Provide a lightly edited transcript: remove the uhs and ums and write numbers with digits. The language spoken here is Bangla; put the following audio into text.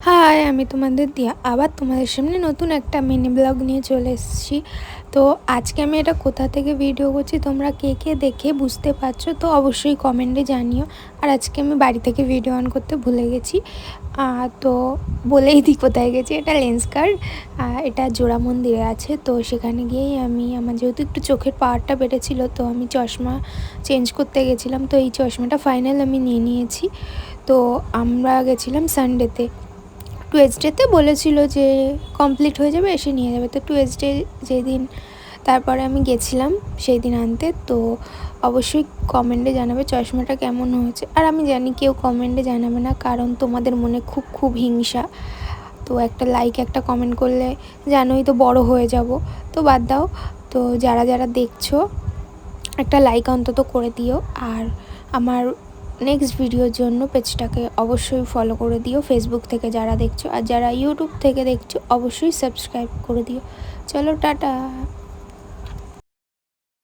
হাই, আমি তোমাদের দিয়া আবার তোমাদের সামনে নতুন একটা মিনি ব্লগ নিয়ে চলে এসেছি। তো আজকে আমি এটা কোথা থেকে ভিডিও করছি তোমরা কে কে দেখে বুঝতে পারছো তো অবশ্যই কমেন্টে জানিও। আর আজকে আমি বাড়ি থেকে ভিডিও অন করতে ভুলে গেছি, তো বলেই দিই কোথায় গেছি। এটা লেন্সকার্ট, এটা জোড়া মন্দিরে আছে। তো সেখানে গিয়েই আমার যেহেতু একটু চোখের পাওয়ারটা বেড়েছিল, তো আমি চশমা চেঞ্জ করতে গেছিলাম। তো এই চশমাটা ফাইনাল আমি নিয়ে নিয়েছি। তো আমরা গেছিলাম সানডেতে, টুয়েসডেতে বলেছিল যে কমপ্লিট হয়ে যাবে, এসে নিয়ে যাবে। তো টুয়েসডে যেদিন তারপরে আমি গেছিলাম সেই দিন আনতে। তো অবশ্যই কমেন্টে জানাবে চশমাটা কেমন হয়েছে। আর আমি জানি কেউ কমেন্টে জানাবে না, কারণ তোমাদের মনে খুব খুব হিংসা। তো একটা লাইক একটা কমেন্ট করলে জানোই তো বড় হয়ে যাব, তো বাদ দাও। তো যারা যারা দেখছো একটা লাইক অন্তত করে দিও। আর আমার নেক্সট ভিডিওর জন্য পেজটাকে অবশ্যই ফলো করে দিও ফেসবুক থেকে যারা দেখছো, আর যারা ইউটিউব থেকে দেখছো অবশ্যই সাবস্ক্রাইব করে দিও। চলো টাটা।